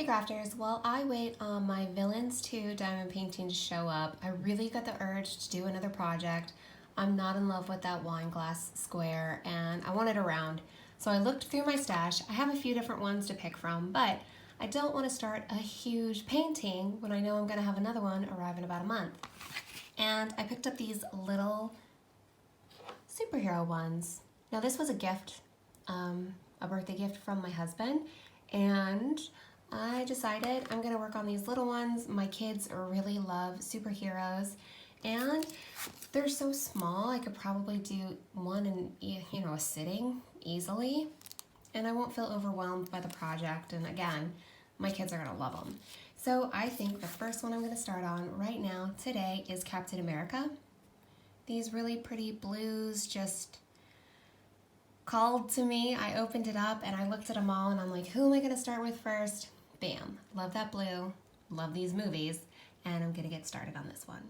Hey crafters, while I wait on my Villains 2 diamond painting to show up, I really got the urge to do another project. I'm not in love with that wine glass square and I want it around. So I looked through my stash. I have a few different ones to pick from, but I don't want to start a huge painting when I know I'm going to have another one arrive in about a month. And I picked up these little SuperHero ones. Now this was a gift, a birthday gift from my husband, and I decided I'm gonna work on these little ones. My kids really love superheroes and they're so small I could probably do one in a sitting easily and I won't feel overwhelmed by the project, and again, my kids are gonna love them. So I think the first one I'm gonna start on right now today is Captain America. These really pretty blues just called to me. I opened it up and I looked at them all and I'm like, who am I gonna start with first? Bam, love that blue, love these movies, and I'm gonna get started on this one.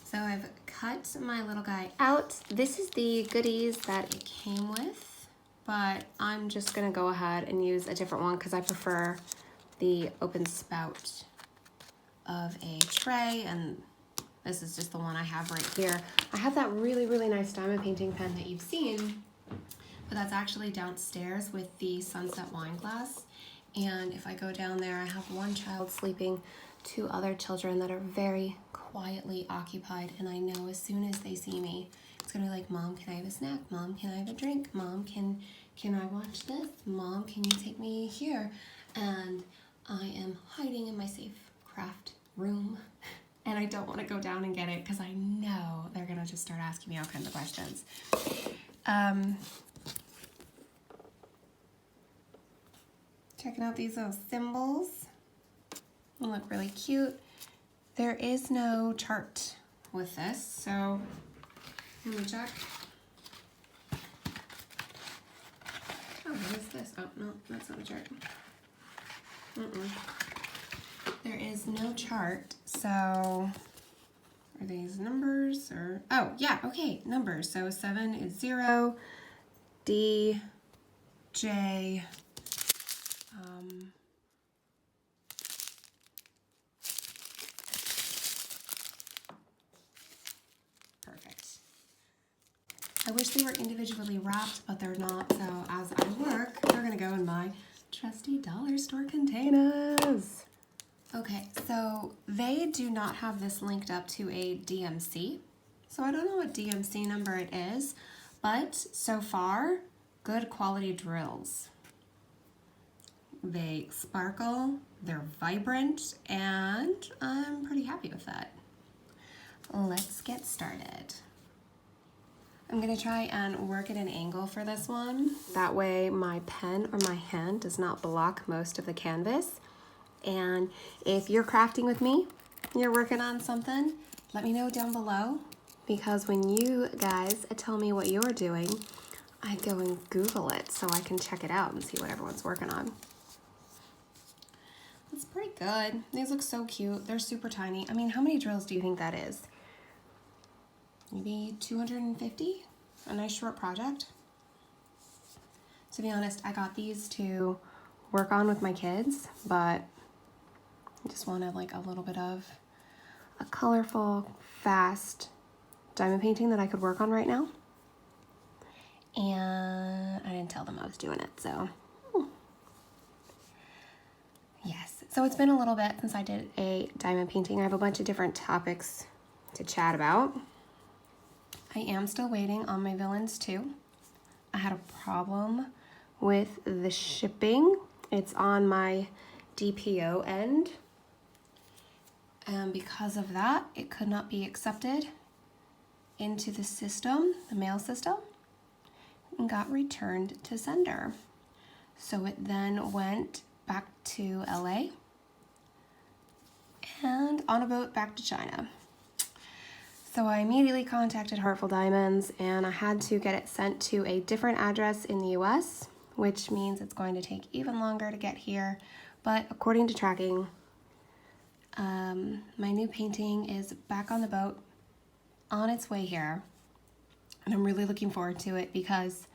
So I've cut my little guy out. This is the goodies that it came with, but I'm just gonna go ahead and use a different one because I prefer the open spout of a tray, and this is just the one I have right here. I have that really nice diamond painting pen that you've seen, but that's actually downstairs with the sunset wine glass. And if I go down there, I have one child sleeping, two other children that are very quietly occupied, and I know as soon as they see me, it's gonna be like, Mom, can I have a snack? Mom, can I have a drink? Mom, can I watch this? Mom, can you take me here? And I am hiding in my safe craft room, and I don't want to go down and get it because I know they're gonna just start asking me all kinds of questions. Checking out these little symbols. They look really cute. There is no chart with this, so let me check. Oh, what is this? Oh, no, that's not a chart. There is no chart, so are these numbers or, oh yeah, okay, numbers. So 7 is 0, D, J, perfect. I wish they were individually wrapped, but they're not, so as I work, they're gonna go in my trusty dollar store containers. Okay, so they do not have this linked up to a DMC, so I don't know what DMC number it is, but so far, good quality drills. They sparkle, they're vibrant, and I'm pretty happy with that. Let's get started. I'm gonna try and work at an angle for this one. That way my pen or my hand does not block most of the canvas. And if you're crafting with me, you're working on something, let me know down below, because when you guys tell me what you're doing, I go and Google it so I can check it out and see what everyone's working on. It's pretty good. These look so cute. They're super tiny. I mean, how many drills do you think that is? Maybe 250? A nice short project. To be honest, I got these to work on with my kids, but I just wanted like a little bit of a colorful, fast diamond painting that I could work on right now. And I didn't tell them I was doing it, so. Yes, so it's been a little bit since I did a diamond painting. I have a bunch of different topics to chat about. I am still waiting on my Villains 2. I had a problem with the shipping. It's on my DPO end. And because of that, it could not be accepted into the system, the mail system, and got returned to sender. So it then went back to LA and on a boat back to China. So I immediately contacted Heartful Diamonds and I had to get it sent to a different address in the US, which means it's going to take even longer to get here. But according to tracking, my new painting is back on the boat, on its way here. And I'm really looking forward to it because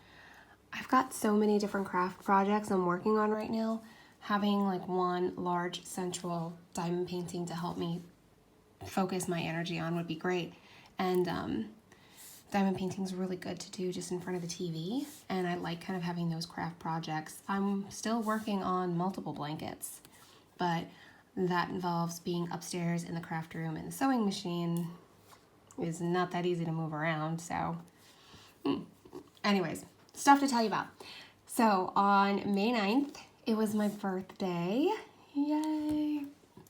I've got so many different craft projects I'm working on right now. having like one large central diamond painting to help me focus my energy on would be great. And diamond painting is really good to do just in front of the TV, and I like kind of having those craft projects. I'm still working on multiple blankets, but that involves being upstairs in the craft room, and the sewing machine is not that easy to move around. So anyways, stuff to tell you about. So on May 9th, it was my birthday. Yay!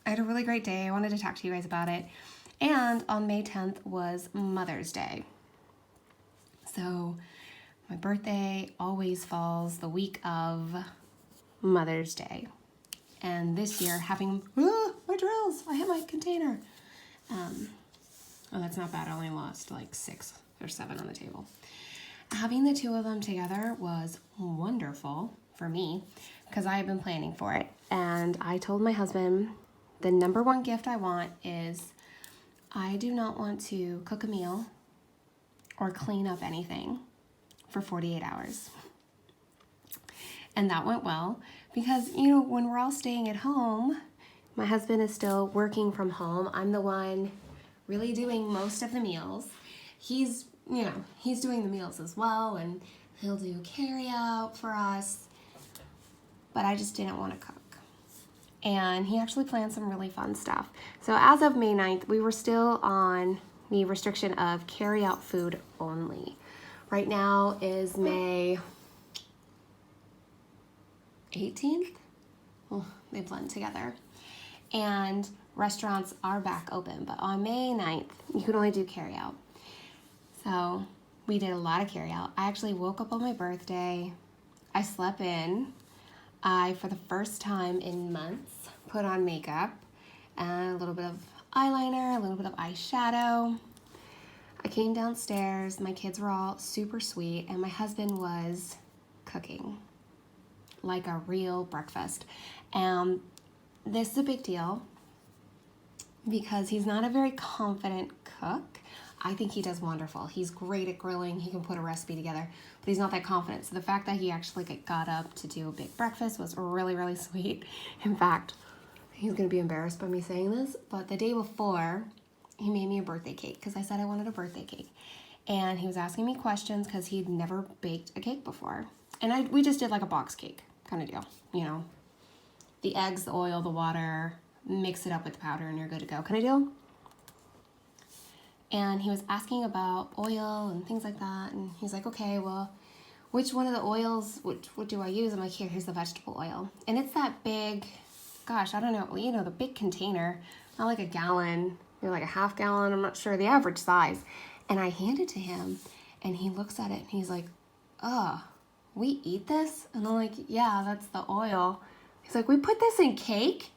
I had a really great day. I wanted to talk to you guys about it. And on May 10th was Mother's Day. So my birthday always falls the week of Mother's Day. And this year, having, my drills, I hit my container. Oh, that's not bad. I only lost like 6 or 7 on the table. Having the two of them together was wonderful for me because I have been planning for it. And I told my husband the number one gift I want is I do not want to cook a meal or clean up anything for 48 hours. And that went well because, you know, when we're all staying at home, my husband is still working from home. I'm the one really doing most of the meals. He's doing the meals as well, and he'll do carry out for us, but I just didn't want to cook. And he actually planned some really fun stuff. So as of May 9th, we were still on the restriction of carry out food only. Right now is May 18th. Oh, they blend together. And restaurants are back open, but on May 9th, you could only do carry out. So we did a lot of carry out. I actually woke up on my birthday. I slept in. I, for the first time in months, put on makeup and a little bit of eyeliner, a little bit of eyeshadow. I came downstairs. My kids were all super sweet, and my husband was cooking like a real breakfast. And this is a big deal because he's not a very confident cook. I think he does wonderful. He's great at grilling. He can put a recipe together, but he's not that confident. So the fact that he actually got up to do a big breakfast was really, really sweet. In fact, he's going to be embarrassed by me saying this, but the day before, he made me a birthday cake because I said I wanted a birthday cake. And he was asking me questions because he'd never baked a cake before. And we just did like a box cake kind of deal, you know. The eggs, the oil, the water, mix it up with the powder and you're good to go kind of deal. And he was asking about oil and things like that. And he's like, okay, well, which one of the oils, what do I use? I'm like, here's the vegetable oil. And it's that big, gosh, I don't know, you know, the big container, not like a gallon, maybe like a half gallon, I'm not sure, the average size. And I hand it to him and he looks at it and he's like, we eat this? And I'm like, yeah, that's the oil. He's like, we put this in cake?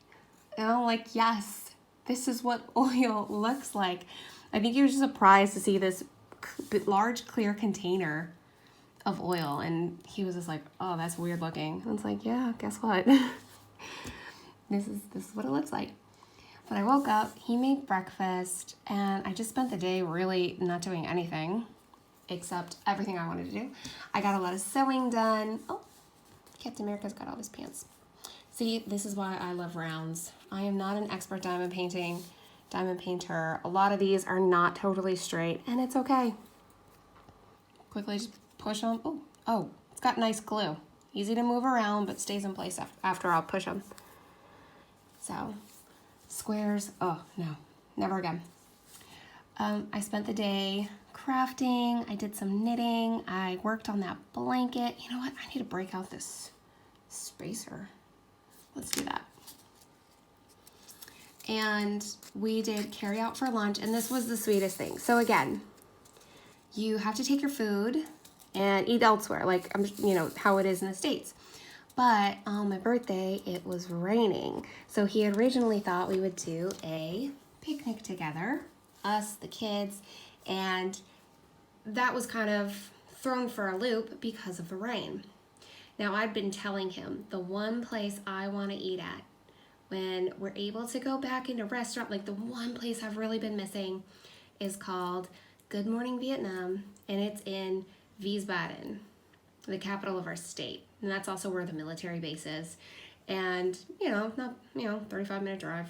And I'm like, yes, this is what oil looks like. I think he was just surprised to see this large clear container of oil, and he was just like, oh, that's weird looking. And it's like, yeah, guess what? This is what it looks like. But I woke up, he made breakfast, and I just spent the day really not doing anything except everything I wanted to do. I got a lot of sewing done. Oh, Captain America's got all his pants. See, this is why I love rounds. I am not an expert diamond painter. A lot of these are not totally straight, and it's okay. Quickly just push them. Oh, it's got nice glue. Easy to move around, but stays in place after I'll push them. So, squares, oh no, never again. I spent the day crafting. I did some knitting. I worked on that blanket. You know what? I need to break out this spacer. Let's do that. And we did carry out for lunch, and this was the sweetest thing. So again, you have to take your food and eat elsewhere, like, you know, how it is in the States. But on my birthday, it was raining. So he had originally thought we would do a picnic together, us, the kids, and that was kind of thrown for a loop because of the rain. Now, I've been telling him the one place I want to eat at when we're able to go back into restaurant, like the one place I've really been missing is called Good Morning Vietnam, and it's in Wiesbaden, the capital of our state. And that's also where the military base is. and, not, 35-minute drive.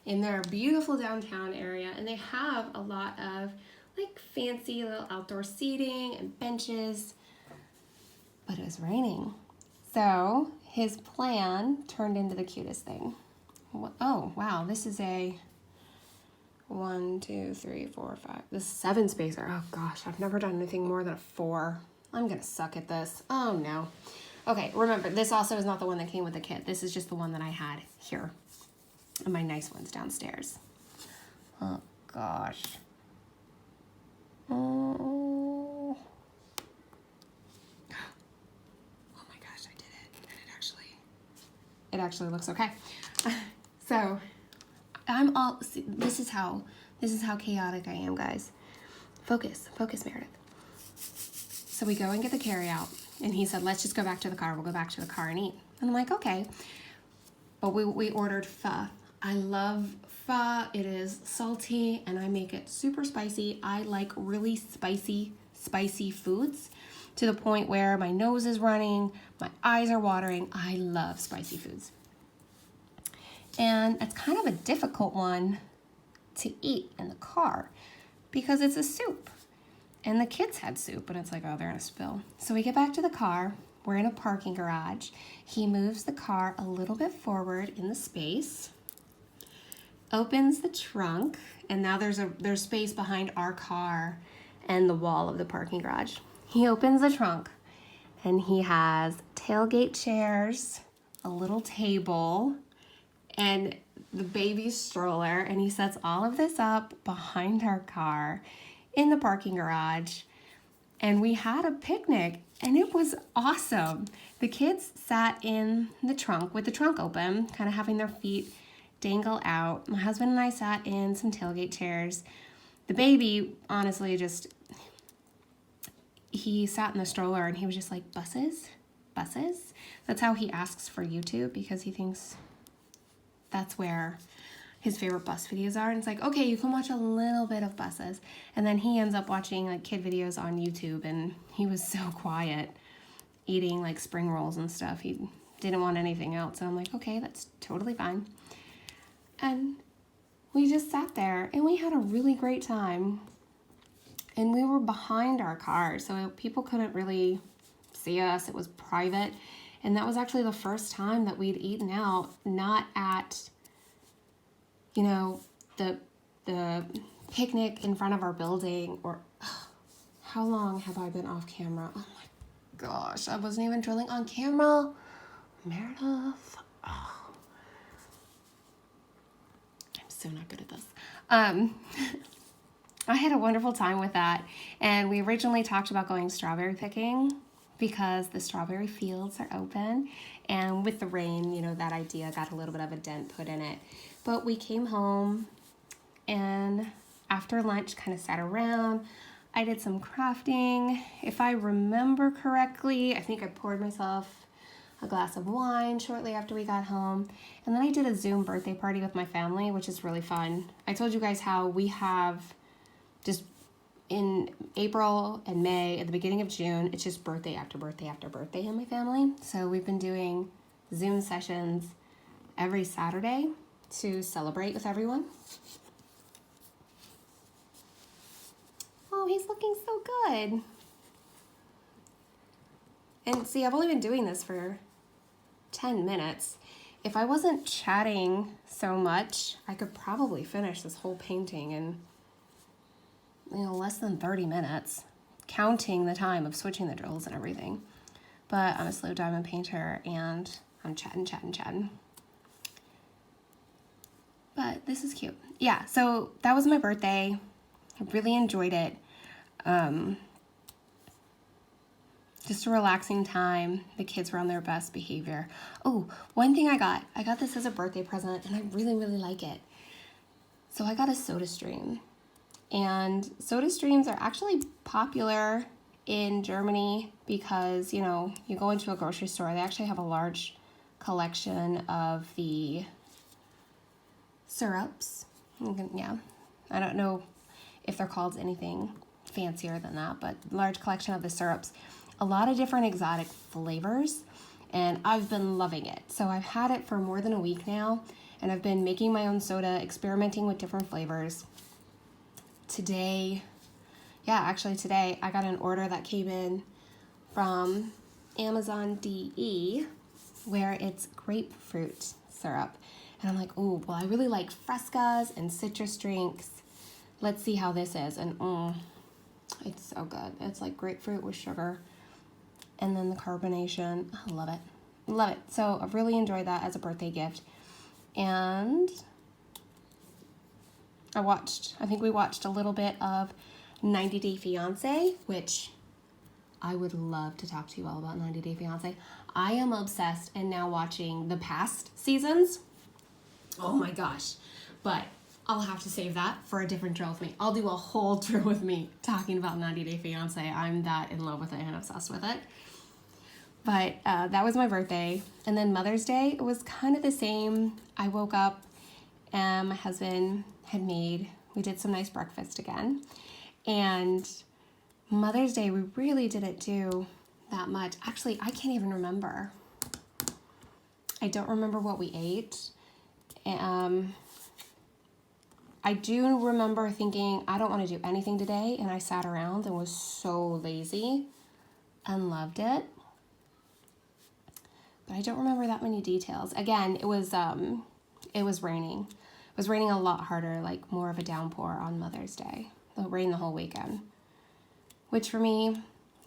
In their beautiful downtown area, and they have a lot of like fancy little outdoor seating and benches, but it was raining. So his plan turned into the cutest thing. Oh, wow, this is a 1, 2, 3, 4, 5. This is 7 spacer. Oh gosh, I've never done anything more than a 4. I'm gonna suck at this. Oh no. Okay, remember, this also is not the one that came with the kit. This is just the one that I had here. And my nice one's downstairs. Oh gosh. Oh. Oh my gosh, I did it. And it actually looks okay. So this is how chaotic I am, guys. Focus, Meredith. So we go and get the carry out, and he said, let's just go back to the car. We'll go back to the car and eat. And I'm like, okay. But we ordered pho. I love pho. It is salty, and I make it super spicy. I like really spicy foods to the point where my nose is running, my eyes are watering. I love spicy foods. And it's kind of a difficult one to eat in the car because it's a soup. And the kids had soup, and it's like, oh, they're gonna spill. So we get back to the car. We're in a parking garage. He moves the car a little bit forward in the space, opens the trunk, and now there's space behind our car and the wall of the parking garage. He opens the trunk, and he has tailgate chairs, a little table, and the baby stroller, and he sets all of this up behind our car in the parking garage, and we had a picnic, and it was awesome. The kids sat in the trunk with the trunk open, kind of having their feet dangle out. My husband and I sat in some tailgate chairs. The baby, honestly, he sat in the stroller, and he was just like, buses? That's how he asks for YouTube, because he thinks that's where his favorite bus videos are. And it's like, okay, you can watch a little bit of buses. And then he ends up watching like kid videos on YouTube, and he was so quiet eating like spring rolls and stuff. He didn't want anything else. And I'm like, okay, that's totally fine. And we just sat there, and we had a really great time. And we were behind our car, so people couldn't really see us. It was private. And that was actually the first time that we'd eaten out, not at, the picnic in front of our building, or how long have I been off camera? Oh my gosh, I wasn't even drilling on camera. Meredith. Oh. I'm so not good at this. I had a wonderful time with that. And we originally talked about going strawberry picking because the strawberry fields are open. And with the rain, that idea got a little bit of a dent put in it. But we came home, and after lunch kind of sat around. I did some crafting. If I remember correctly, I think I poured myself a glass of wine shortly after we got home. And then I did a Zoom birthday party with my family, which is really fun. I told you guys how we have just in April and May, at the beginning of June, it's just birthday after birthday after birthday in my family. So we've been doing Zoom sessions every Saturday to celebrate with everyone. Oh, he's looking so good. And see, I've only been doing this for 10 minutes. If I wasn't chatting so much, I could probably finish this whole painting in, less than 30 minutes, counting the time of switching the drills and everything. But I'm a slow diamond painter, and I'm chatting. But this is cute. Yeah, so that was my birthday. I really enjoyed it. Just a relaxing time. The kids were on their best behavior. Oh, one thing I got this as a birthday present, and I really, really like it. So I got a SodaStream. And SodaStreams are actually popular in Germany because, you go into a grocery store, they actually have a large collection of the syrups. Yeah, I don't know if they're called anything fancier than that, but large collection of the syrups. A lot of different exotic flavors. and I've been loving it. So I've had it for more than a week now, and I've been making my own soda, experimenting with different flavors. Today I got an order that came in from Amazon DE where it's grapefruit syrup. And I'm like, ooh, well, I really like Frescas and citrus drinks. Let's see how this is. And it's so good. It's like grapefruit with sugar. And then the carbonation. I love it. Love it. So I've really enjoyed that as a birthday gift. And I think we watched a little bit of 90 Day Fiancé, which I would love to talk to you all about 90 Day Fiancé. I am obsessed and now watching the past seasons. Oh my gosh. But I'll have to save that for a different drill with me. I'll do a whole drill with me talking about 90 Day Fiancé. I'm that in love with it and obsessed with it. But that was my birthday. And then Mother's Day, it was kind of the same. I woke up and my husband we did some nice breakfast again. And Mother's Day, we really didn't do that much. Actually, I can't even remember. I don't remember what we ate. I do remember thinking, I don't want to do anything today, and I sat around and was so lazy and loved it. But I don't remember that many details. Again, it was raining. It was raining a lot harder, like more of a downpour on Mother's Day. It rained the whole weekend. Which for me,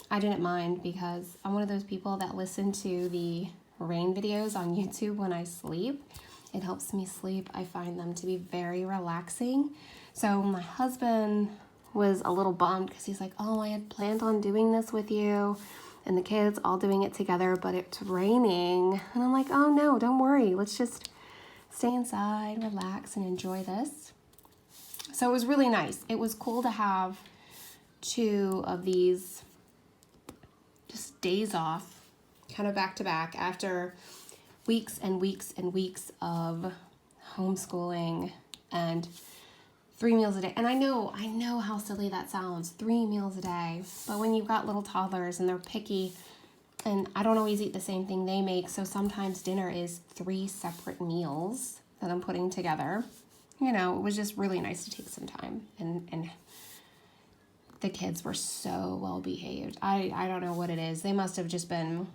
I didn't mind because I'm one of those people that listen to the rain videos on YouTube when I sleep. It helps me sleep. I find them to be very relaxing. So my husband was a little bummed because he's like, oh, I had planned on doing this with you and the kids all doing it together, but it's raining. And I'm like, oh no, don't worry. Let's just stay inside, relax, and enjoy this. So it was really nice. It was cool to have 2 of these just days off, kind of back to back after weeks and weeks and weeks of homeschooling and 3 meals a day. And I know how silly that sounds, 3 meals a day. But when you've got little toddlers and they're picky, and I don't always eat the same thing they make, so sometimes dinner is 3 separate meals that I'm putting together. You know, it was just really nice to take some time. And the kids were so well behaved. I don't know what it is. They must have just been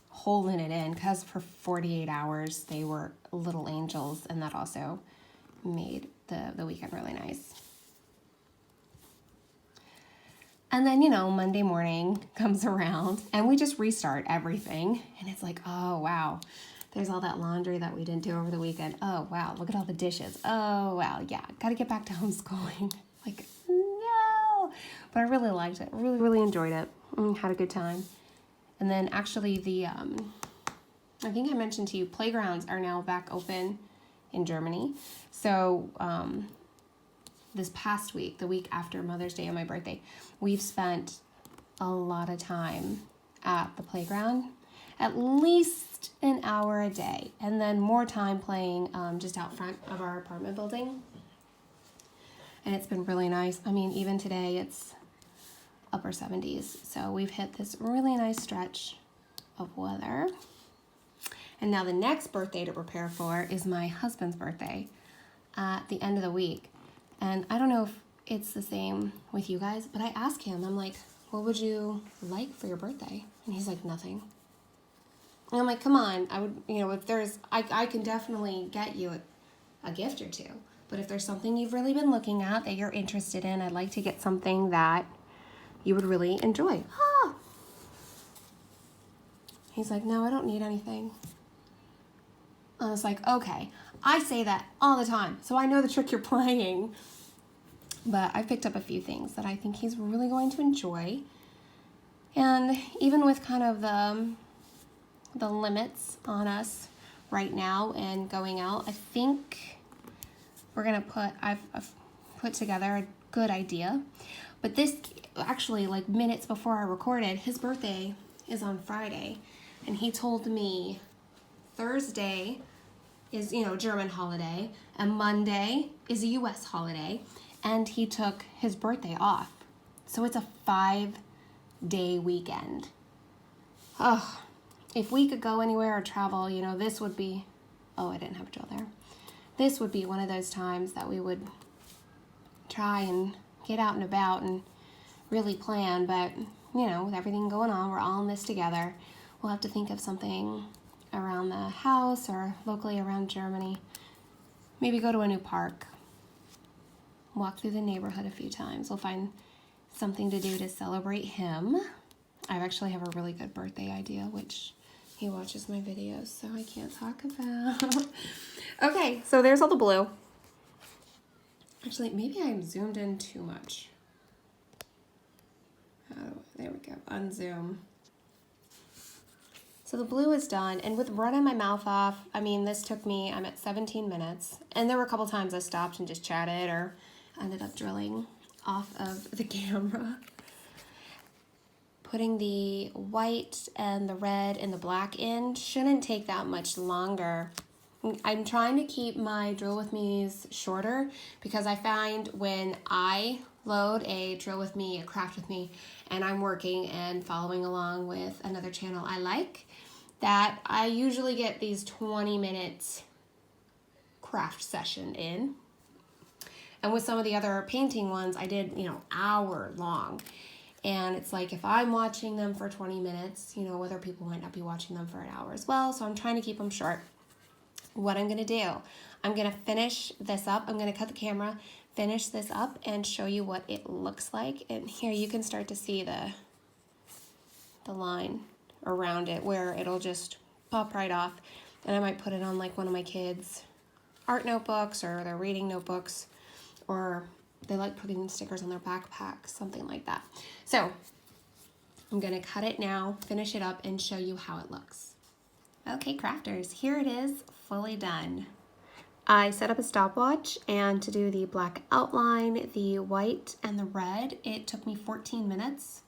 holding it in because for 48 hours they were little angels, and that also made the weekend really nice. And then, Monday morning comes around and we just restart everything. And it's like, oh, wow, there's all that laundry that we didn't do over the weekend. Oh, wow, look at all the dishes. Oh, wow, yeah, got to get back to homeschooling. Like, no. But I really liked it. Really, really enjoyed it. Had a good time. And then actually I think I mentioned to you, playgrounds are now back open in Germany. So this past week, the week after Mother's Day and my birthday, we've spent a lot of time at the playground, at least an hour a day, and then more time playing just out front of our apartment building. And it's been really nice. I mean, even today it's upper 70s. So we've hit this really nice stretch of weather. And now the next birthday to prepare for is my husband's birthday at the end of the week. And I don't know if it's the same with you guys, but I asked him, I'm like, what would you like for your birthday? And he's like, nothing. And I'm like, come on, I would, if there's, I can definitely get you a gift or 2. But if there's something you've really been looking at that you're interested in, I'd like to get something that you would really enjoy. Ah. He's like, no, I don't need anything. I was like, okay, I say that all the time, so I know the trick you're playing. But I picked up a few things that I think he's really going to enjoy. And even with kind of the limits on us right now and going out, I think we're going to I've put together a good idea. But this, actually, like minutes before I recorded, his birthday is on Friday. And he told me Thursday is, German holiday, and Monday is a U.S. holiday, and he took his birthday off. So it's a 5-day weekend. Oh, if we could go anywhere or travel, you know, this would be, oh, I didn't have a drill there. This would be one of those times that we would try and get out and about and really plan, but you know, with everything going on, we're all in this together. We'll have to think of something around the house or locally around Germany. Maybe go to a new park. Walk through the neighborhood a few times. We'll find something to do to celebrate him. I actually have a really good birthday idea, which he watches my videos, so I can't talk about. Okay, so there's all the blue. Actually, maybe I'm zoomed in too much. Oh, there we go, unzoom. So the blue is done, and with running my mouth off, I mean, this took me, I'm at 17 minutes, and there were a couple times I stopped and just chatted or ended up drilling off of the camera. Putting the white and the red and the black in shouldn't take that much longer. I'm trying to keep my drill with me's shorter because I find when I load a drill with me, a craft with me, and I'm working and following along with another channel I like, that I usually get these 20-minute craft session in. And with some of the other painting ones, I did, you know, hour long. And it's like if I'm watching them for 20 minutes, you know, other people might not be watching them for an hour as well. So I'm trying to keep them short. What I'm going to do, I'm going to finish this up. I'm going to cut the camera, finish this up, and show you what it looks like. And here you can start to see the line around it where it'll just pop right off. And I might put it on like one of my kids' art notebooks or their reading notebooks, or they like putting stickers on their backpack, something like that. So I'm gonna cut it now, finish it up, and show you how it looks. Okay, crafters, here it is, fully done. I set up a stopwatch, and to do the black outline, the white, and the red, it took me 14 minutes.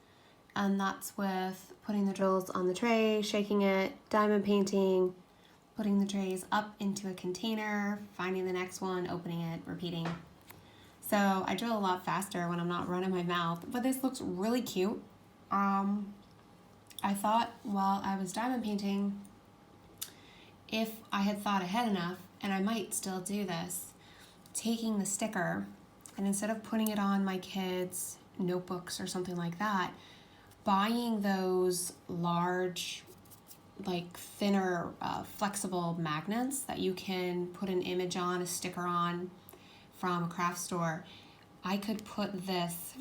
And that's with putting the drills on the tray, shaking it, diamond painting, putting the trays up into a container, finding the next one, opening it, repeating. So I drill a lot faster when I'm not running my mouth, but this looks really cute. I thought while I was diamond painting, if I had thought ahead enough, and I might still do this, taking the sticker and instead of putting it on my kids' notebooks or something like that, buying those large, like thinner, flexible magnets that you can put an image on, a sticker on, from a craft store, I could put this,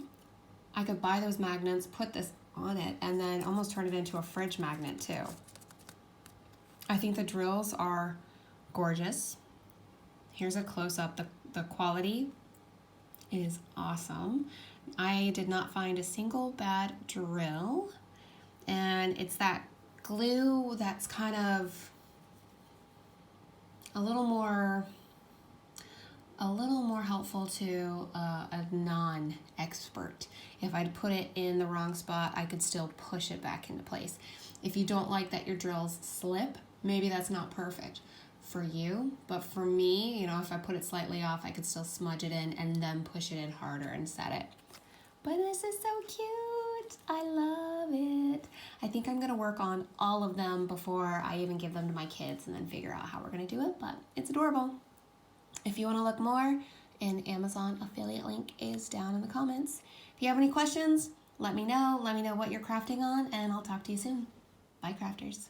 I could buy those magnets, put this on it, and then almost turn it into a fridge magnet too. I think the drills are gorgeous. Here's a close-up. The quality is awesome. I did not find a single bad drill, and it's that glue that's kind of a little more helpful to a non-expert. If I'd put it in the wrong spot, I could still push it back into place. If you don't like that your drills slip, maybe that's not perfect for you, but for me, you know, if I put it slightly off, I could still smudge it in and then push it in harder and set it. But this is so cute. I love it. I think I'm gonna work on all of them before I even give them to my kids and then figure out how we're gonna do it, but it's adorable. If you want to look more, an Amazon affiliate link is down in the comments. If you have any questions, let me know. Let me know what you're crafting on, and I'll talk to you soon. Bye, crafters.